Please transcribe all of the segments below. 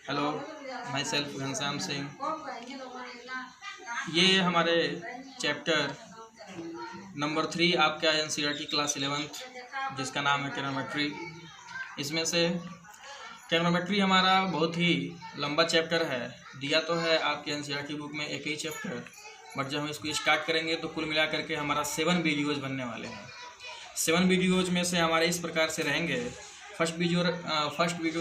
Hello, my self Ghanshyam Singh. ये हमारे chapter number 3 आपका एनसीईआरटी क्लास 11th जिसका नाम है ट्रिग्नोमेट्री। इसमें से ट्रिग्नोमेट्री हमारा बहुत ही लंबा चैप्टर है। दिया तो है आपके एनसीईआरटी बुक में एक ही चैप्टर, बट जब हम इसको स्टार्ट करेंगे तो कुल मिला करके हमारा 7 वीडियोज़ बनने वाले हैं। 7 वीडियोज़ में से हमारे इस प्रकार से रहेंगे। फर्स्ट वीडियो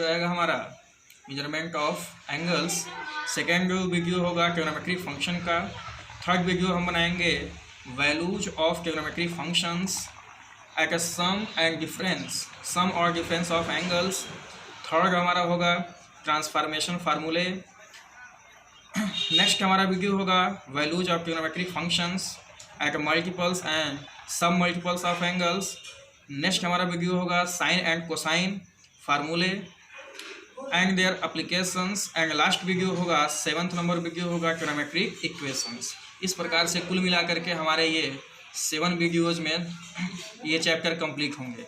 रहेगा हमारा measurement of angles. Second video होगा ट्रिग्नोमेट्री फंक्शन का। थर्ड वीडियो हम बनाएंगे values of trigonometry functions at a sum और डिफरेंस ऑफ एंगल्स। थर्ड हमारा होगा ट्रांसफॉर्मेशन फार्मूले। नेक्स्ट हमारा वीडियो होगा values of trigonometry functions eight multiples and सब मल्टीपल्स ऑफ एंगल्स। नेक्स्ट हमारा वीडियो होगा साइन एंड कोसाइन फार्मूले and their applications. And last video होगा 7th नंबर वीडियो होगा ट्रिग्नोमेट्रिक इक्वेशंस। इस प्रकार से कुल मिला करके हमारे ये 7 वीडियोज़ में ये चैप्टर कंप्लीट होंगे।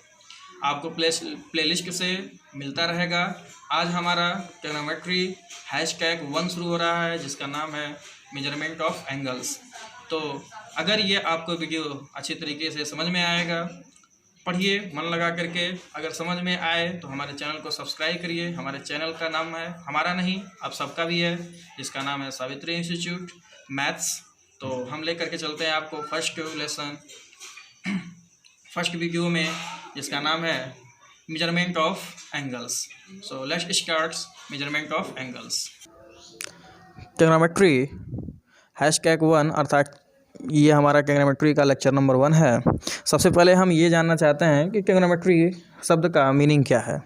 आपको प्लेलिस्ट से मिलता रहेगा। आज हमारा ट्रिग्नोमेट्री #1 शुरू हो रहा है जिसका नाम है मेजरमेंट ऑफ एंगल्स। तो अगर ये आपको वीडियो अच्छी तरीके से समझ में आएगा, पढ़िए मन लगा करके। अगर समझ में आए तो हमारे चैनल को सब्सक्राइब करिए। हमारे चैनल का नाम है, हमारा नहीं आप सबका भी है, जिसका नाम है सावित्री इंस्टीट्यूट मैथ्स। तो हम लेकर के चलते हैं आपको फर्स्ट वीडियो में जिसका नाम है measurement of angles. So let's start measurement of angles. Trigonometry #1 अर्थात ये हमारा ट्रिग्नोमेट्री का लेक्चर नंबर 1 है। सबसे पहले हम ये जानना चाहते हैं कि ट्रिग्नोमेट्री शब्द का मीनिंग क्या है।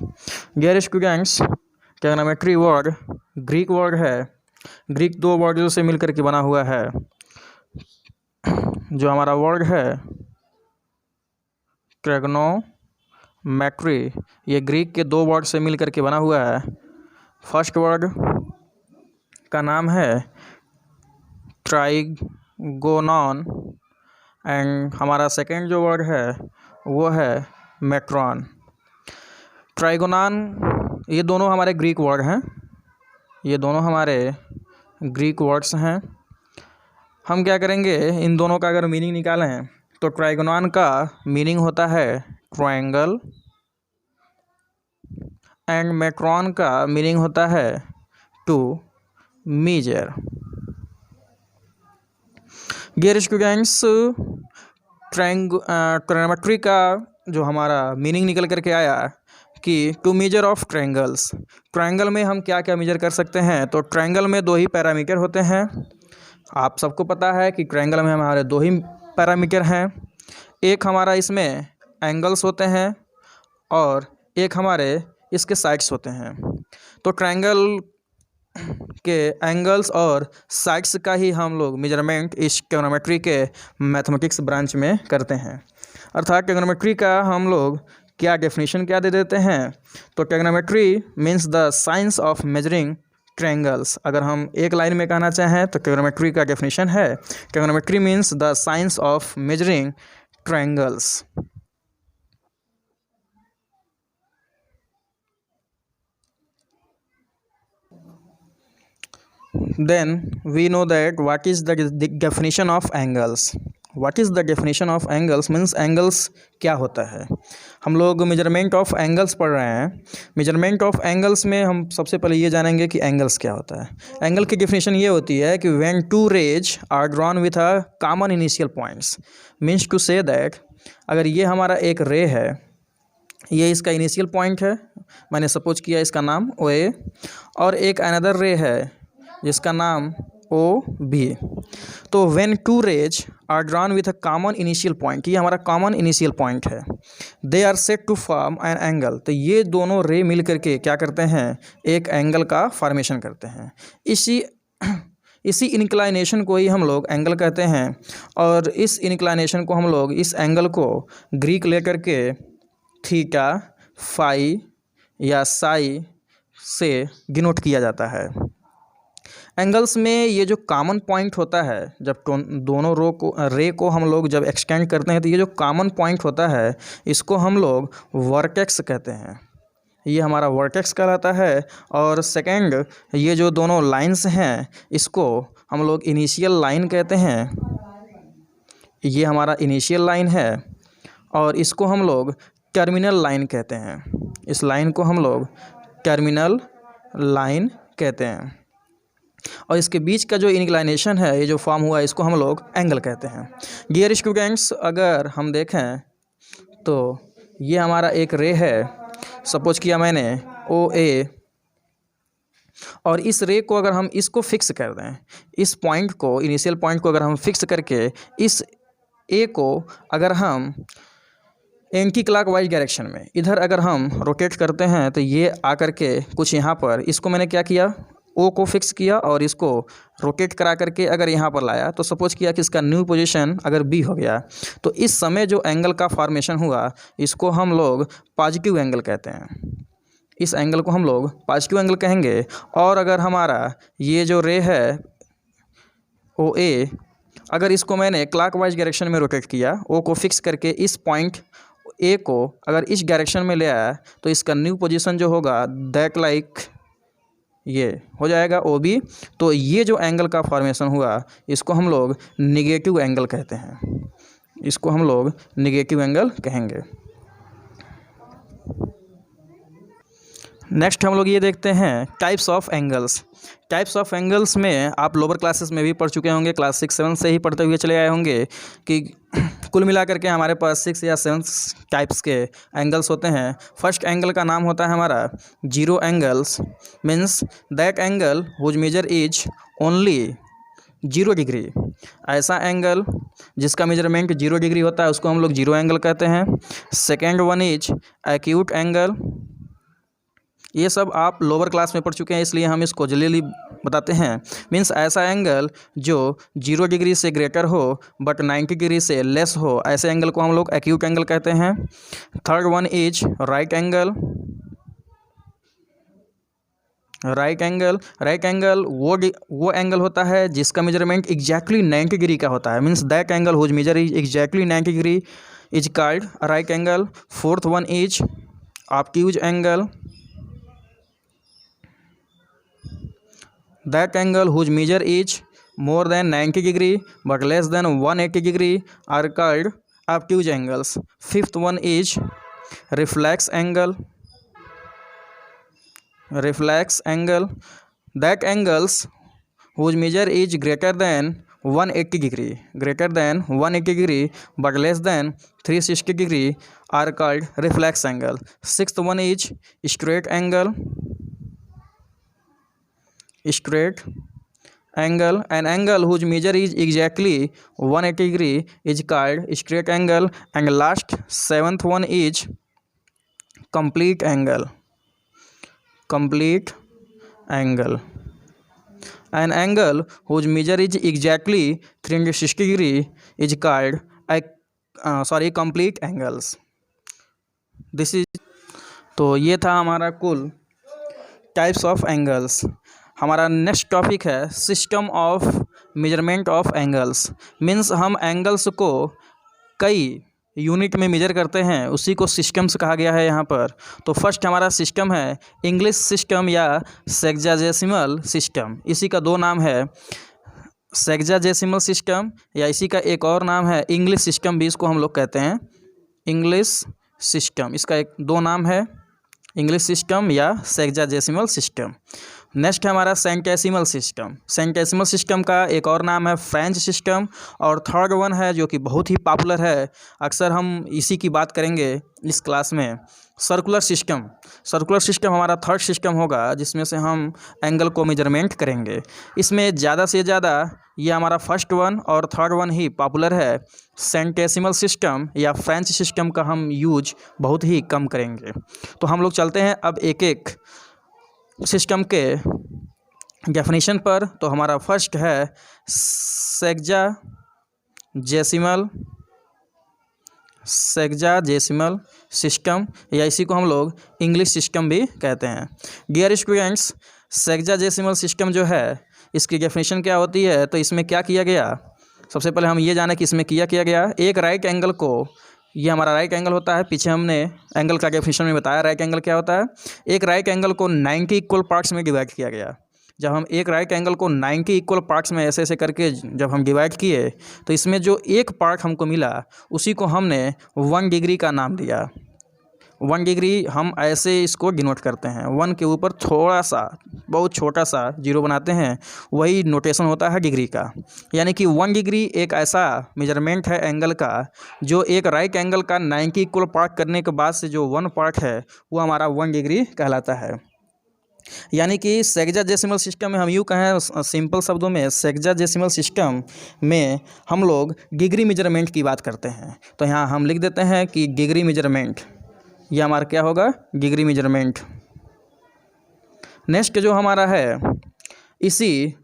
Dear students, trigonometry word Greek word है। ग्रीक 2 वर्डों से मिलकर के बना हुआ है। जो हमारा वर्ड है ट्रिग्नोमेट्री, ये ग्रीक के 2 वर्ड से मिलकर के बना हुआ है। फर्स्ट वर्ड का नाम है ट्राइगोनॉन एंड हमारा सेकेंड जो वर्ड है वो है मेट्रॉन। ट्राइगोनॉन, ये दोनों हमारे ग्रीक वर्ड हैं। ये दोनों हमारे ग्रीक वर्ड्स हैं। हम क्या करेंगे, इन दोनों का अगर मीनिंग निकालें तो ट्राइगोनॉन का मीनिंग होता है ट्रायंगल एंड मेट्रॉन का मीनिंग होता है to measure. Dear students, trigonometry का जो हमारा मीनिंग निकल करके आया कि to measure of triangles. Triangle में हम क्या क्या मेजर कर सकते हैं, तो ट्रायंगल में 2 ही पैरामीटर होते हैं। आप सबको पता है कि ट्रायंगल में हमारे 2 ही पैरामीटर हैं। एक हमारा इसमें एंगल्स होते हैं और एक हमारे इसके साइड्स होते हैं। तो ट्रायंगल के एंगल्स और साइड्स का ही हम लोग मेजरमेंट इस ट्रिग्नोमेट्री के मैथमेटिक्स ब्रांच में करते हैं। अर्थात ट्रिग्नोमेट्री का हम लोग क्या डेफिनेशन क्या दे देते हैं, तो trigonometry means the science of measuring triangles. अगर हम एक लाइन में कहना चाहें तो ट्रिग्नोमेट्री का डेफिनेशन है trigonometry means the science of measuring triangles. Then we know that what is the definition of angles. What is the definition of angles means angles क्या होता है। हम लोग मेजरमेंट ऑफ एंगल्स पढ़ रहे हैं। मेजरमेंट ऑफ एंगल्स में हम सबसे पहले ये जानेंगे कि एंगल्स क्या होता है। एंगल की डेफिनेशन ये होती है कि when 2 rays are drawn with a common initial points, means to say that अगर ये हमारा एक रे है, ये इसका इनिशियल पॉइंट है, मैंने सपोज किया इसका नाम OA, और एक अनदर रे है जिसका नाम OB। तो when 2 rays are drawn with a common initial point, ये हमारा कॉमन इनिशियल पॉइंट है, they are set to form an angle. तो ये दोनों रे मिल करके क्या करते हैं, एक एंगल का फॉर्मेशन करते हैं। इसी इंक्लाइनेशन को ही हम लोग एंगल कहते हैं। और इस इंक्लाइनेशन को हम लोग, इस एंगल को ग्रीक लेकर के थीटा, फाई या साई से डिनोट किया जाता है। एंगल्स में ये जो कॉमन पॉइंट होता है, जब दोनों रे को हम लोग जब एक्सटेंड करते हैं तो ये जो कॉमन पॉइंट होता है इसको हम लोग वर्टेक्स कहते हैं। ये हमारा वर्टेक्स कहलाता है। और सेकंड, ये जो दोनों लाइंस हैं इसको हम लोग इनिशियल लाइन कहते हैं। ये हमारा इनिशियल लाइन है और इसको हम लोग टर्मिनल लाइन कहते हैं। इस लाइन को हम लोग टर्मिनल लाइन कहते हैं। और इसके बीच का जो इंक्लाइनेशन है, ये जो फॉर्म हुआ है, इसको हम लोग एंगल कहते हैं। डियर स्टूडेंट्स, अगर हम देखें तो ये हमारा एक रे है, सपोज किया मैंने OA, और इस रे को अगर हम इसको फिक्स कर दें, इस पॉइंट को, इनिशियल पॉइंट को अगर हम फिक्स करके इस A को अगर हम एंटी क्लॉकवाइज डायरेक्शन में इधर अगर हम रोटेट करते हैं तो ये आकर के कुछ यहाँ पर, इसको मैंने क्या किया, O को फिक्स किया और इसको रोटेट करा करके अगर यहाँ पर लाया तो सपोज किया कि इसका न्यू पोजीशन अगर B हो गया, तो इस समय जो एंगल का फॉर्मेशन हुआ इसको हम लोग पॉजिटिव एंगल कहते हैं। इस एंगल को हम लोग पॉजिटिव एंगल कहेंगे। और अगर हमारा ये जो रे है OA, अगर इसको मैंने क्लॉकवाइज डायरेक्शन में रोटेट किया, O को फिक्स करके इस पॉइंट A को अगर इस डायरेक्शन में ले आया तो इसका न्यू पोजीशन जो होगा दैट लाइक ये हो जाएगा OB। तो ये जो एंगल का फॉर्मेशन हुआ इसको हम लोग निगेटिव एंगल कहते हैं। इसको हम लोग निगेटिव एंगल कहेंगे। नेक्स्ट हम लोग ये देखते हैं types of angles. Types of angles में आप लोअर क्लासेस में भी पढ़ चुके होंगे, क्लास 6-7 से ही पढ़ते हुए चले आए होंगे कि कुल मिलाकर के हमारे पास 6 या 7 टाइप्स के एंगल्स होते हैं। फर्स्ट एंगल का नाम होता है हमारा zero angles, means that angle whose measure is only 0 degree. ऐसा एंगल जिसका मेजरमेंट 0 डिग्री होता है उसको हम लोग जीरो एंगल कहते हैं। Second one is acute angle. ये सब आप लोअर क्लास में पढ़ चुके हैं इसलिए हम इसको जल्दी बताते हैं। मीन्स ऐसा एंगल जो 0 डिग्री से ग्रेटर हो बट 90 डिग्री से लेस हो, ऐसे एंगल को हम लोग एक्यूट एंगल कहते हैं। Third one is right angle. Right angle वो एंगल होता है जिसका मेजरमेंट एग्जैक्टली 90 डिग्री का होता है। Means that angle whose measure is exactly 90 degree is called right angle. Fourth one is obtuse angle. That angle whose measure is more than 90 degree but less than 180 degree are called obtuse angles. Fifth one is reflex angle. That angles whose measure is greater than 180 degree but less than 360 degree are called reflex angle. Sixth one is straight angle. An angle whose measure is exactly 180 degree is called straight angle. And last, seventh one is complete angle. An angle whose measure is exactly 360 degree is called complete angles. This is, तो ये था हमारा कुल types of angles. हमारा next topic है system of measurement of angles. Means हम angles को कई यूनिट में मेजर करते हैं, उसी को सिस्टम्स कहा गया है यहाँ पर। तो फर्स्ट हमारा सिस्टम है इंग्लिश सिस्टम या सेक्साजेसिमल सिस्टम। इसी का दो नाम है, सेक्साजेसिमल सिस्टम या इसी का एक और नाम है इंग्लिश सिस्टम भी इसको हम लोग कहते हैं। इंग्लिश सिस्टम, इसका एक दो नाम है, इंग्लिश सिस्टम या सेक्साजेसिमल सिस्टम। नेक्स्ट है हमारा सेंटेसिमल सिस्टम। सेंटेसिमल सिस्टम का एक और नाम है फ्रेंच सिस्टम। और थर्ड वन है जो कि बहुत ही पॉपुलर है, अक्सर हम इसी की बात करेंगे इस क्लास में, सर्कुलर सिस्टम। सर्कुलर सिस्टम हमारा थर्ड सिस्टम होगा जिसमें से हम एंगल को मेजरमेंट करेंगे। इसमें ज़्यादा से ज़्यादा ये हमारा फर्स्ट वन और थर्ड वन ही पॉपुलर है। सेंटेसिमल सिस्टम या फ्रेंच सिस्टम का हम यूज बहुत ही कम करेंगे। तो हम लोग चलते हैं अब एक एक सिस्टम के डेफिनेशन पर। तो हमारा फर्स्ट है सेक्साजेसिमल सिस्टम या इसी को हम लोग इंग्लिश सिस्टम भी कहते हैं। डियर स्टूडेंट्स, सेक्साजेसिमल सिस्टम जो है इसकी डेफिनेशन क्या होती है, तो इसमें क्या किया गया, सबसे पहले हम ये जाने कि इसमें क्या किया गया। एक राइट एंगल को ये हमारा राइट एंगल होता है। पीछे हमने एंगल का डेफिनेशन में बताया राइट एंगल क्या होता है। एक राइट एंगल को 90 इक्वल पार्ट्स में डिवाइड किया गया। जब हम एक राइट एंगल को 90 इक्वल पार्ट्स में ऐसे ऐसे करके जब हम डिवाइड किए तो इसमें जो एक पार्ट हमको मिला उसी को हमने 1 डिग्री का नाम दिया। 1 डिग्री हम ऐसे इसको डिनोट करते हैं, 1 के ऊपर थोड़ा सा बहुत छोटा सा जीरो बनाते हैं, वही नोटेशन होता है डिग्री का। यानी कि 1 डिग्री एक ऐसा मेजरमेंट है एंगल का जो एक राइट एंगल का 90 इक्वल पार्ट करने के बाद से जो 1 पार्ट है वो हमारा 1 डिग्री कहलाता है। यानी कि सेक्साडेसिमल सिस्टम में हम यूँ कहें सिंपल शब्दों में, सेक्साडेसिमल सिस्टम में हम लोग डिग्री मेजरमेंट की बात करते हैं। तो यहाँ हम लिख देते हैं कि डिग्री मेजरमेंट, यह हमारा क्या होगा, डिग्री मेजरमेंट। नेक्स्ट जो हमारा है, इसी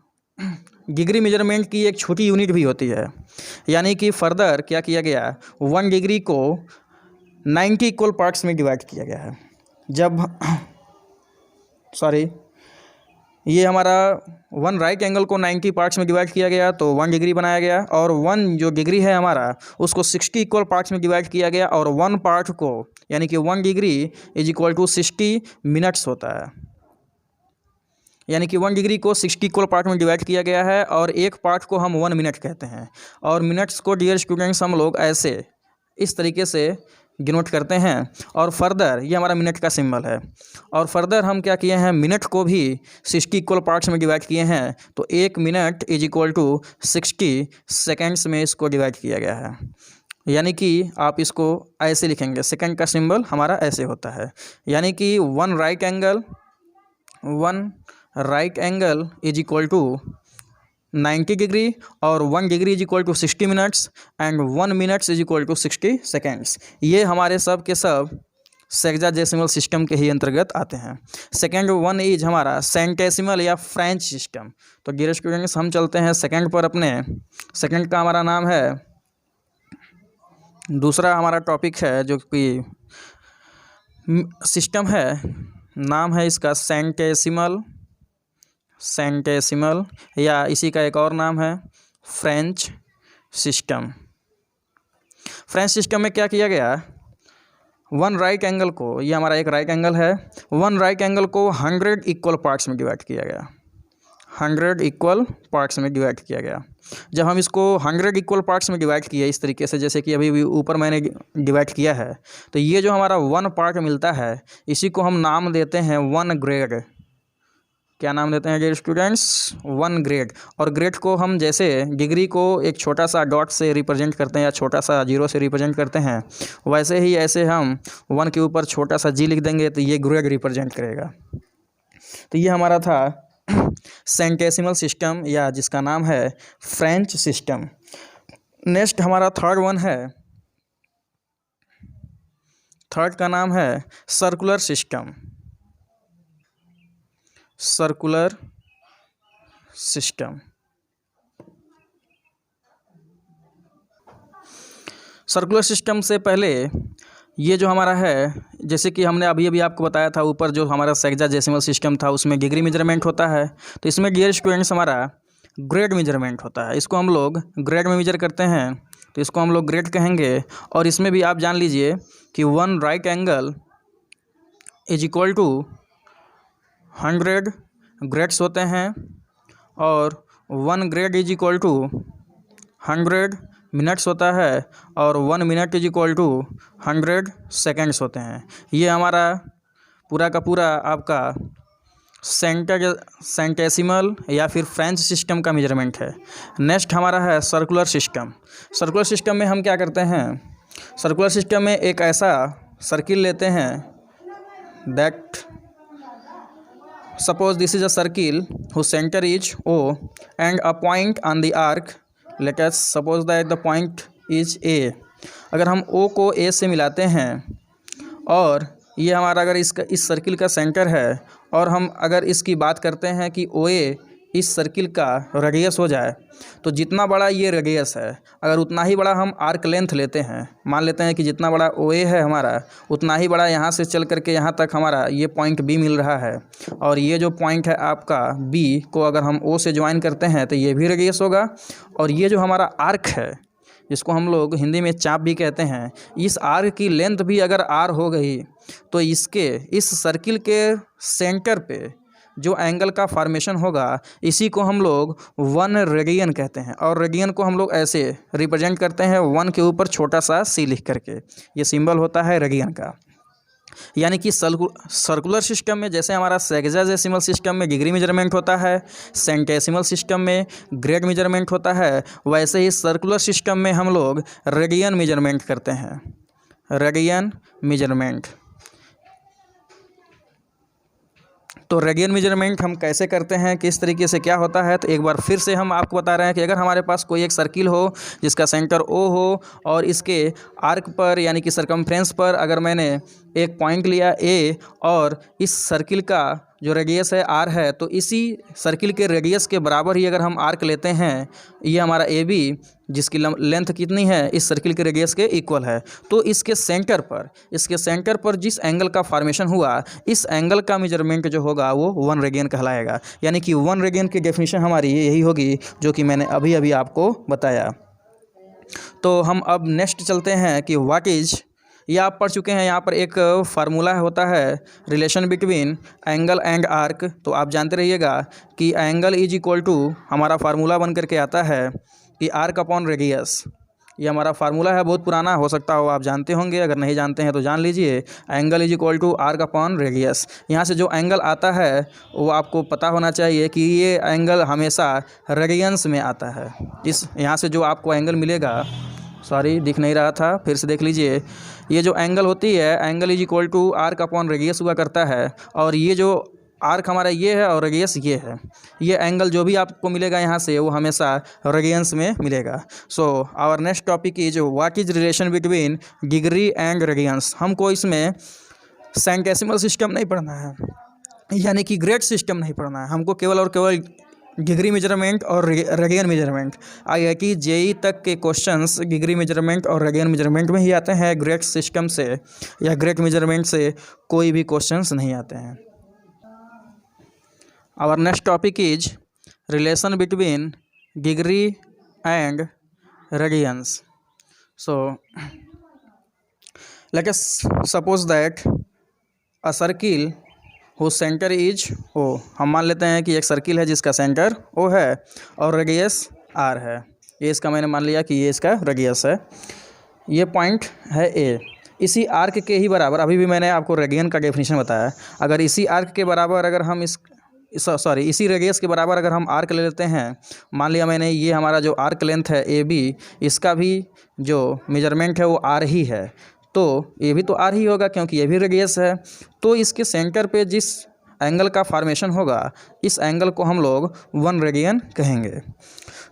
डिग्री मेजरमेंट की एक छोटी यूनिट भी होती है। यानी कि फर्दर क्या किया गया, 1 डिग्री को 90 इक्वल पार्ट्स में डिवाइड किया गया है। जब ये हमारा 1 राइट एंगल को 90 पार्ट्स में डिवाइड किया गया तो 1 डिग्री बनाया गया, और 1 जो डिग्री है हमारा उसको 60 इक्वल पार्ट्स में डिवाइड किया गया, और 1 पार्ट को यानी कि 1 degree is equal to 60 minutes होता है। यानी कि 1 डिग्री को 60 इक्वल पार्ट में डिवाइड किया गया है और एक पार्ट को हम 1 मिनट कहते हैं। और मिनट्स को डियर स्टूडेंट्स हम लोग ऐसे इस तरीके से डिनोट करते हैं। और फर्दर ये हमारा मिनट का सिंबल है। और फर्दर हम क्या किए हैं, मिनट को भी 60 इक्वल पार्ट्स में डिवाइड किए हैं। तो 1 minute is equal to 60 seconds में इसको डिवाइड किया गया है। यानी कि आप इसको ऐसे लिखेंगे, सेकंड का सिंबल हमारा ऐसे होता है। यानी कि 1 right angle is equal to 90 degree और 1 degree is equal to 60 minutes and 1 minutes is equal to 60 seconds. ये हमारे सब के सब सेक्साडेसिमल सिस्टम के ही अंतर्गत आते हैं। सेकेंड 1 इज हमारा सेंटेसिमल या फ्रेंच सिस्टम। तो डियर स्टूडेंट्स हम चलते हैं सेकेंड पर। अपने सेकेंड का हमारा नाम है, दूसरा हमारा टॉपिक है जो कि सिस्टम है, नाम है इसका सेंटेसिमल या इसी का एक और नाम है फ्रेंच सिस्टम। फ्रेंच सिस्टम में क्या किया गया, 1 राइट एंगल को, ये हमारा एक राइट एंगल है, 1 राइट एंगल को 100 इक्वल पार्ट्स में डिवाइड किया गया। 100 इक्वल पार्ट्स में डिवाइड किया गया। जब हम इसको 100 इक्वल पार्ट्स में डिवाइड किए इस तरीके से, जैसे कि अभी ऊपर मैंने डिवाइड किया है, तो ये जो हमारा 1 पार्ट मिलता है इसी को हम नाम देते हैं 1 ग्रेड। क्या नाम देते हैं डियर स्टूडेंट्स, 1 ग्रेड। और ग्रेड को हम जैसे डिग्री को एक छोटा सा डॉट से रिप्रेजेंट करते हैं या छोटा सा जीरो से रिप्रेजेंट करते हैं, वैसे ही ऐसे हम 1 के ऊपर छोटा सा जी लिख देंगे तो ये ग्रेड रिप्रेजेंट करेगा। तो ये हमारा था सेंटेसिमल सिस्टम या जिसका नाम है फ्रेंच सिस्टम। नेक्स्ट हमारा थर्ड 1 है, थर्ड का नाम है circular system. Circular system, circular system से पहले ये जो हमारा है, जैसे कि हमने अभी आपको बताया था ऊपर जो हमारा सेक्साडेसिमल सिस्टम था उसमें डिग्री मेजरमेंट होता है, तो इसमें डियर स्टूडेंट्स हमारा ग्रेड मेजरमेंट होता है। इसको हम लोग ग्रेड में मेजर करते हैं तो इसको हम लोग ग्रेड कहेंगे। और इसमें भी आप जान लीजिए कि 1 right angle is equal to 100 grades होते हैं और 1 grade is equal to 100 minutes होता है और 1 minute is equal to 100 seconds होते हैं। ये हमारा पूरा का पूरा आपका सेंटेसिमल या फिर फ्रेंच सिस्टम का मेजरमेंट है। नेक्स्ट हमारा है सर्कुलर सिस्टम। सर्कुलर सिस्टम में हम क्या करते हैं, सर्कुलर सिस्टम में एक ऐसा सर्किल लेते हैं that suppose this is a circle whose center is O and a point on the arc, let us suppose that the point is A। अगर हम O को A से मिलाते हैं और ये हमारा अगर इस सर्किल का सेंटर है और हम अगर इसकी बात करते हैं कि OA इस सर्किल का रेडियस हो जाए, तो जितना बड़ा ये रेडियस है अगर उतना ही बड़ा हम आर्क लेंथ लेते हैं, मान लेते हैं कि जितना बड़ा OA है हमारा उतना ही बड़ा यहाँ से चल करके यहाँ तक हमारा ये पॉइंट B मिल रहा है, और ये जो पॉइंट है आपका B को अगर हम O से ज्वाइन करते हैं तो ये भी रेडियस होगा। और ये जो हमारा आर्क है जिसको हम लोग हिंदी में चाप भी कहते हैं, इस आर्क की लेंथ भी अगर आर हो गई तो इस सर्किल के सेंटर पे जो एंगल का फॉर्मेशन होगा इसी को हम लोग 1 रेडियन कहते हैं। और रेडियन को हम लोग ऐसे रिप्रेजेंट करते हैं 1 के ऊपर छोटा सा सी लिख करके, ये सिंबल होता है रेडियन का। यानी कि सर्कुलर सिस्टम में जैसे हमारा सेक्साडेसिमल सिस्टम में डिग्री मेजरमेंट होता है, सेंटेसिमल सिस्टम में ग्रेड मेजरमेंट होता है, वैसे ही सर्कुलर सिस्टम में हम लोग रेडियन मेजरमेंट करते हैं, रेडियन मेजरमेंट। तो रेडियन मेजरमेंट हम कैसे करते हैं, किस तरीके से क्या होता है, तो एक बार फिर से हम आपको बता रहे हैं कि अगर हमारे पास कोई एक सर्किल हो जिसका सेंटर ओ हो और इसके आर्क पर यानी कि सरकमफ्रेंस पर अगर मैंने एक पॉइंट लिया ए और इस सर्किल का जो रेडियस है आर है, तो इसी सर्किल के रेडियस के बराबर ही अगर हम आर्क लेते हैं, ये हमारा ए बी जिसकी लेंथ कितनी है इस सर्किल के रेडियस के इक्वल है, तो इसके सेंटर पर जिस एंगल का फॉर्मेशन हुआ इस एंगल का मेजरमेंट जो होगा वो 1 रेडियन कहलाएगा। यानी कि 1 रेडियन की डेफिनेशन हमारी यही होगी जो कि मैंने अभी अभी आपको बताया। तो हम अब नेक्स्ट चलते हैं कि व्हाट इज, ये आप पढ़ चुके हैं, यहाँ पर एक फार्मूला होता है relation between angle and arc. तो आप जानते रहिएगा कि एंगल इज इक्वल टू, हमारा फार्मूला बन करके आता है कि आर्क अपॉन रेडियस। ये हमारा फार्मूला है, बहुत पुराना, हो सकता हो आप जानते होंगे, अगर नहीं जानते हैं तो जान लीजिए। Angle is equal to arc upon radius. यहाँ से जो एंगल आता है वो आपको पता होना चाहिए कि ये एंगल हमेशा रेडियंस में आता है। यहाँ से जो आपको एंगल मिलेगा, सॉरी दिख नहीं रहा था, फिर से देख लीजिए, ये जो एंगल होती है angle is equal to arc upon radius हुआ करता है। और ये जो आर्क हमारा ये है और रेडियस ये है, ये एंगल जो भी आपको मिलेगा यहाँ से वो हमेशा रेडियंस में मिलेगा। So our next topic is what is relation between degree and radians. हमको इसमें सेंटेसिमल सिस्टम नहीं पढ़ना है, यानी कि ग्रेड सिस्टम नहीं पढ़ना है, हमको केवल और केवल डिग्री मेजरमेंट और रेडियन मेजरमेंट। IIT JEE तक के क्वेश्चंस डिग्री मेजरमेंट और रेडियन मेजरमेंट में ही आते हैं, ग्रेड सिस्टम से या ग्रेड मेजरमेंट से कोई भी क्वेश्चंस नहीं आते हैं। Our next topic is relation between degree and radians. So let us suppose that a circle who centre is O. हम मान लेते हैं कि एक सर्किल है जिसका सेंटर ओ है और रेडियस आर है। ये इसका मैंने मान लिया कि ये इसका रेडियस है, ये पॉइंट है ए। इसी आर्क के ही बराबर, अभी भी मैंने आपको रेडियन का डेफिनेशन बताया, अगर इसी आर्क के बराबर अगर हम इसी रेडियस के बराबर अगर हम आर्क ले लेते हैं, मान लिया मैंने ये हमारा जो आर्क लेंथ है ए बी, इसका भी जो मेजरमेंट है वो आर ही है, तो ये भी तो आर ही होगा क्योंकि ये भी रेडियस है। तो इसके सेंटर पे जिस एंगल का फॉर्मेशन होगा इस एंगल को हम लोग 1 रेडियन कहेंगे।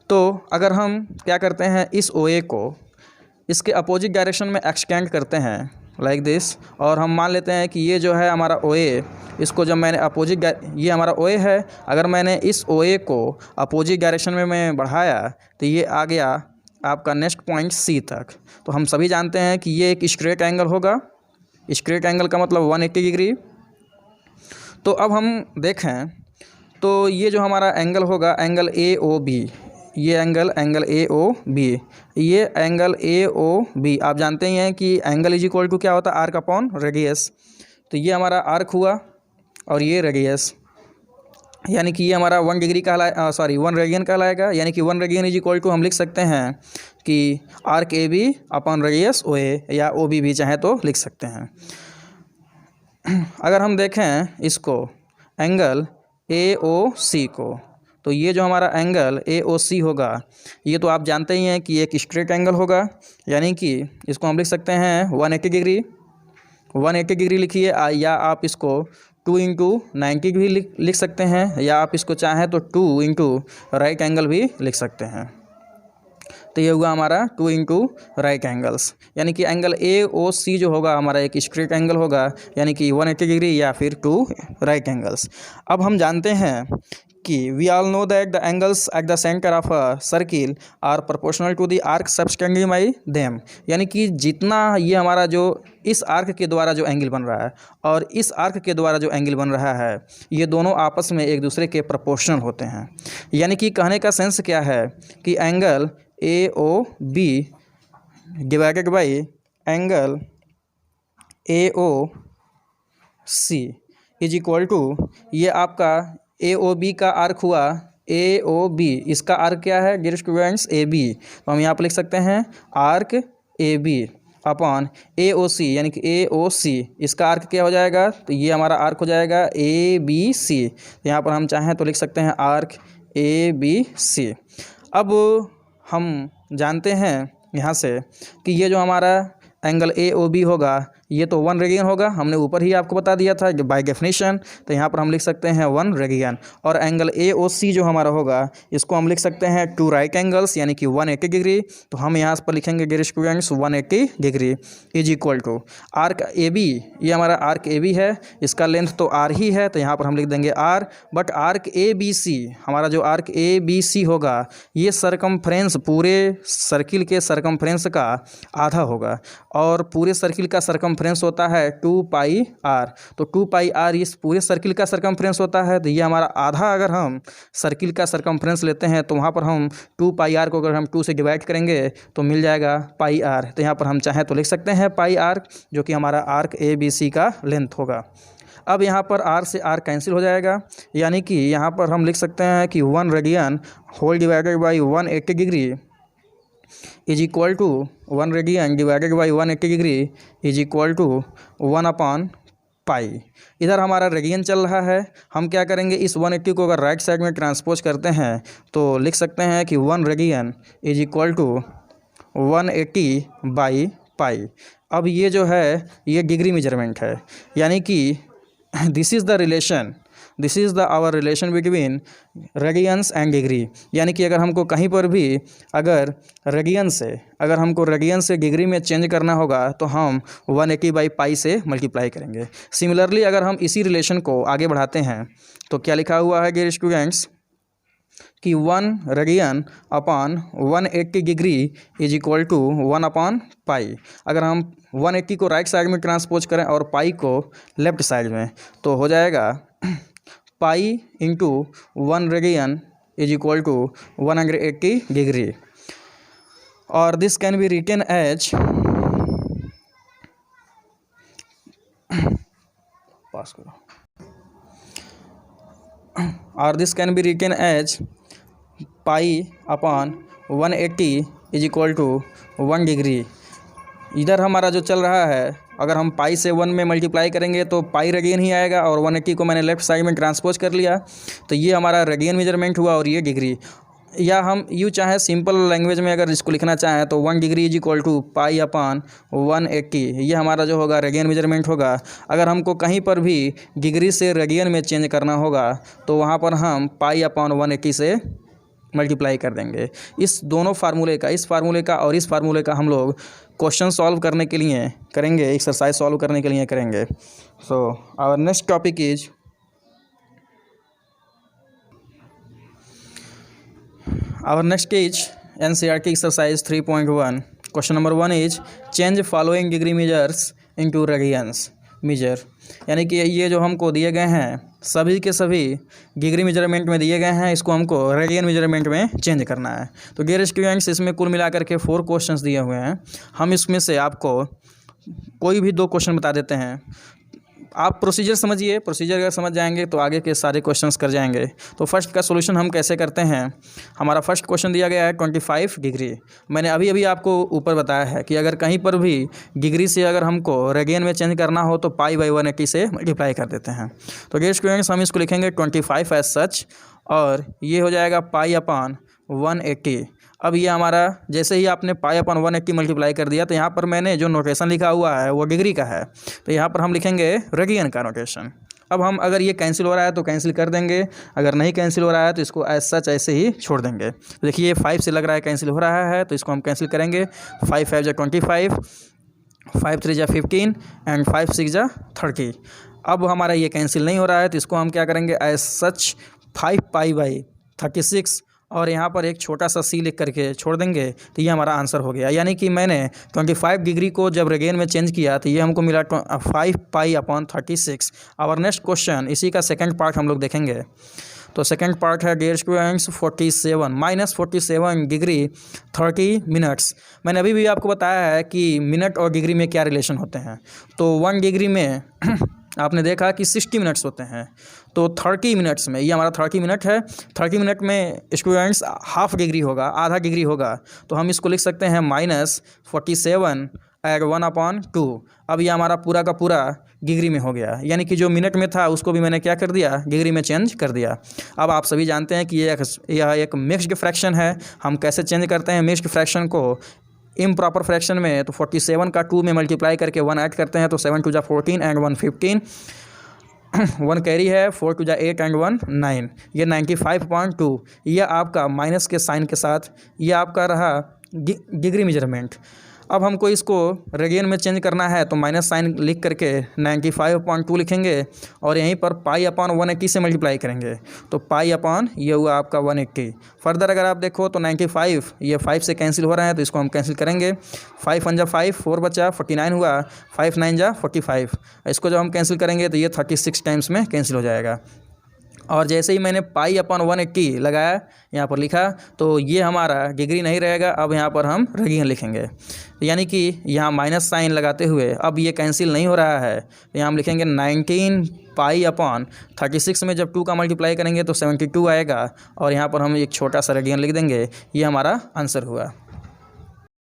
तो अगर हम क्या करते हैं, इस OA को इसके अपोजिट डायरेक्शन में एक्सटेंड करते हैं लाइक दिस, और हम मान लेते हैं कि ये जो है हमारा OA, इसको जब मैंने ये हमारा OA है, अगर मैंने इस OA को अपोजिट डायरेक्शन में मैं बढ़ाया तो ये आ गया आपका नेक्स्ट पॉइंट C तक। तो हम सभी जानते हैं कि ये एक स्ट्रेट एंगल होगा, स्ट्रेट एंगल का मतलब 180 डिग्री। तो अब हम देखें तो ये जो हमारा एंगल होगा एंगल AOB, ये एंगल AOB, ये एंगल AOB आप जानते ही हैं कि एंगल इज इक्वल टू क्या होता है, आर्क अपॉन रेडियस। तो ये हमारा आर्क हुआ और ये रेडियस, यानी कि ये हमारा 1 रेडियन कहलाएगा। यानी कि 1 रेडियन इज इक्वल टू हम लिख सकते हैं कि arc AB upon radius OA, या OB भी चाहे तो लिख सकते हैं। अगर हम देखें इसको एंगल AOC को, तो ये जो हमारा एंगल AOC होगा, ये तो आप जानते ही हैं कि एक स्ट्रेट एंगल होगा, यानी कि इसको हम लिख सकते हैं 180 डिग्री। 180 डिग्री लिखिए, या आप इसको 2 इंटू 90 भी लिख सकते हैं, या आप इसको चाहें तो 2 इंटू राइट एंगल भी लिख सकते हैं। तो ये हुआ हमारा 2 इंटू राइट एंगल्स, यानी कि एंगल AOC जो होगा हमारा एक स्ट्रेट एंगल होगा, यानी कि 180 डिग्री या फिर 2 राइट एंगल्स। अब हम जानते हैं कि we all know that the angles at the centre of a circle are proportional to the arc subtending by them. यानी कि जितना ये हमारा जो इस आर्क के द्वारा जो एंगल बन रहा है और इस आर्क के द्वारा जो एंगल बन रहा है, ये दोनों आपस में एक दूसरे के प्रोपोर्शनल होते हैं। यानी कि कहने का सेंस क्या है कि angle AOB divided by angle AOC is equal to, ये आपका AOB का आर्क हुआ, AOB इसका आर्क क्या है डियर स्टूडेंट्स, AB। तो हम यहाँ पर लिख सकते हैं आर्क AB अपॉन AOC, यानी कि AOC इसका आर्क क्या हो जाएगा, तो ये हमारा आर्क हो जाएगा ABC। तो यहाँ पर हम चाहें तो लिख सकते हैं आर्क ABC। अब हम जानते हैं यहाँ से कि ये जो हमारा एंगल AOB होगा ये तो 1 रेडियन होगा, हमने ऊपर ही आपको बता दिया था बाय डेफिनेशन। तो यहाँ पर हम लिख सकते हैं 1 रेडियन। और एंगल AOC जो हमारा होगा इसको हम लिख सकते हैं 2 राइट एंगल्स, यानी कि 180 डिग्री। तो हम यहाँ पर लिखेंगे dear students 180 degree is equal to arc AB, ये हमारा आर्क AB है, इसका लेंथ तो R ही है, तो यहाँ पर हम लिख देंगे R। बट आर्क ABC, हमारा जो आर्क ABC होगा ये सरकमफ्रेंस, पूरे सर्किल के सरकमफ्रेंस का आधा होगा, और पूरे सर्किल का सरकमफ्रेंस होता है 2 पाई R। तो 2 पाई R इस पूरे सर्किल का सरकमफ्रेंस होता है, तो ये हमारा आधा अगर हम सर्किल का सरकमफ्रेंस लेते हैं तो वहाँ पर हम 2 पाई R को अगर हम 2 से डिवाइड करेंगे तो मिल जाएगा पाई R। तो यहाँ पर हम चाहें तो लिख सकते हैं पाई R, जो कि हमारा आर्क ABC का लेंथ होगा। अब यहाँ पर R से R कैंसिल हो जाएगा, यानी कि यहाँ पर हम लिख सकते हैं कि 1 radian whole divided by 180 degree is equal to 1 radian divided by 180 degree is equal to 1 upon pi. इधर हमारा रेडियन चल रहा है, हम क्या करेंगे इस 180 को अगर राइट साइड में ट्रांसपोज करते हैं तो लिख सकते हैं कि 1 radian is equal to 180 by pi. अब ये जो है ये डिग्री मेजरमेंट है, यानी कि this is the relation, this is the our relation between radians and degree. यानी कि अगर हमको कहीं पर भी अगर हमको रेडियन से डिग्री में चेंज करना होगा तो हम 180 बाई पाई से मल्टीप्लाई करेंगे। सिमिलरली अगर हम इसी रिलेशन को आगे बढ़ाते हैं तो क्या लिखा हुआ है डियर स्टूडेंट्स कि 1 radian upon 180 degree is equal to 1 upon pi. अगर हम 180 को राइट साइड में ट्रांसपोज करें और पाई को लेफ्ट साइड में तो हो जाएगा pi into 1 radian is equal to 180 degree. और this can be written as pass करो, और this can be written as pi upon 180 is equal to 1 degree. इधर हमारा जो चल रहा है अगर हम पाई से 1 में मल्टीप्लाई करेंगे तो पाई रेडियन ही आएगा, और 180 को मैंने लेफ्ट साइड में ट्रांसपोज कर लिया तो ये हमारा रेडियन मेजरमेंट हुआ और ये डिग्री। या हम यूँ चाहें सिंपल लैंग्वेज में अगर इसको लिखना चाहें तो 1 degree is equal to pi upon 180, ये हमारा जो होगा रेडियन मेजरमेंट होगा। अगर हमको कहीं पर भी डिग्री से रेडियन में चेंज करना होगा तो वहाँ पर हम पाई अपॉन 180 से मल्टीप्लाई कर देंगे। इस दोनों फार्मूले का, इस फार्मूले का और इस फार्मूले का हम लोग क्वेश्चन सॉल्व करने के लिए करेंगे, एक्सरसाइज सॉल्व करने के लिए करेंगे। So our next topic is NCERT exercise 3.1। Question number 1 is change following degree measures into radians measure. यानी कि ये जो हमको दिए गए हैं सभी के सभी डिग्री मेजरमेंट में दिए गए हैं, इसको हमको रेडियन मेजरमेंट में चेंज करना है। तो डियर स्टूडेंट्स इसमें कुल मिलाकर के 4 क्वेश्चंस दिए हुए हैं, हम इसमें से आपको कोई भी 2 क्वेश्चन बता देते हैं। आप प्रोसीजर समझिए, प्रोसीजर अगर समझ जाएंगे तो आगे के सारे क्वेश्चंस कर जाएंगे। तो फर्स्ट का सॉल्यूशन हम कैसे करते हैं, हमारा फर्स्ट क्वेश्चन दिया गया है 25 डिग्री। मैंने अभी आपको ऊपर बताया है कि अगर कहीं पर भी डिग्री से अगर हमको रेडियन में चेंज करना हो तो पाई बाई 180 से मल्टीप्लाई कर देते हैं। तो डियर स्टूडेंट्स हम इसको लिखेंगे 25 एज सच, और ये हो जाएगा पाई अपॉन 180। अब ये हमारा जैसे ही आपने पाई अपॉन 180 मल्टीप्लाई कर दिया तो यहाँ पर मैंने जो नोटेशन लिखा हुआ है वो डिग्री का है, तो यहाँ पर हम लिखेंगे रेडियन का नोटेशन। अब हम अगर ये कैंसिल हो रहा है तो कैंसिल कर देंगे, अगर नहीं कैंसिल हो रहा है तो इसको एज सच ऐसे ही छोड़ देंगे। तो देखिए 5 से लग रहा है कैंसिल हो रहा है, तो इसको हम कैंसिल करेंगे। 5 5 जा 25, 5 3 जा 15 एंड 5 6 जा 30। अब हमारा ये कैंसिल नहीं हो रहा है तो इसको हम क्या करेंगे एज सच 5 पाई बाई 36 और यहाँ पर एक छोटा सा सी लिख करके छोड़ देंगे, तो ये हमारा आंसर हो गया। यानी कि मैंने 25 डिग्री को जब रेडियन में चेंज किया तो ये हमको मिला 5 pi upon 36। Our next question, इसी का सेकंड पार्ट हम लोग देखेंगे। तो सेकंड पार्ट है डियर स्टूडेंट्स 47 -47 डिग्री 30 मिनट्स। मैंने अभी भी आपको बताया है कि मिनट और डिग्री में क्या रिलेशन होते हैं। तो 1 डिग्री में आपने देखा कि 60 मिनट्स होते हैं, तो 30 मिनट्स में, ये हमारा 30 मिनट है, 30 मिनट में स्टूडेंट्स हाफ डिग्री होगा, आधा डिग्री होगा। तो हम इसको लिख सकते हैं -47 एड 1/2। अब ये हमारा पूरा का पूरा डिग्री में हो गया, यानी कि जो मिनट में था उसको भी मैंने क्या कर दिया, डिग्री में चेंज कर दिया। अब आप सभी जानते हैं कि यह एक मिक्स्ड फ्रैक्शन है। हम कैसे चेंज करते हैं मिक्स्ड फ्रैक्शन को इम्प्रॉपर फ्रैक्शन में? तो 47 का 2 में मल्टीप्लाई करके 1 ऐड करते हैं, तो 7 2 14 एंड 1 15, 1 कैरी है, 4 2 8 एंड 1 9, ये 95.2। यह आपका माइनस के साइन के साथ यह आपका रहा डिग्री मेजरमेंट। अब हमको इसको रेडियन में चेंज करना है, तो माइनस साइन लिख करके 95.2 लिखेंगे और यहीं पर पाई/180 से मल्टीप्लाई करेंगे, तो पाई/ ये हुआ आपका 180। फर्दर अगर आप देखो तो 95 ये 5 से कैंसिल हो रहा है, तो इसको हम कैंसिल करेंगे। 5 1 जा 5, 4 बचा, 49 हुआ, 5 9 जा 45। इसको जब हम कैंसिल करेंगे तो ये 36 टाइम्स में कैंसिल हो जाएगा। और जैसे ही मैंने पाई/180 लगाया, यहाँ पर लिखा, तो ये हमारा डिग्री नहीं रहेगा। अब यहाँ पर हम रेडियन लिखेंगे, यानी कि यहाँ माइनस साइन लगाते हुए अब ये कैंसिल नहीं हो रहा है, तो यहाँ हम लिखेंगे 19 पाई/36 में जब 2 का मल्टीप्लाई करेंगे तो 72 आएगा, और यहाँ पर हम एक छोटा सा रेडियन लिख देंगे। ये हमारा आंसर हुआ।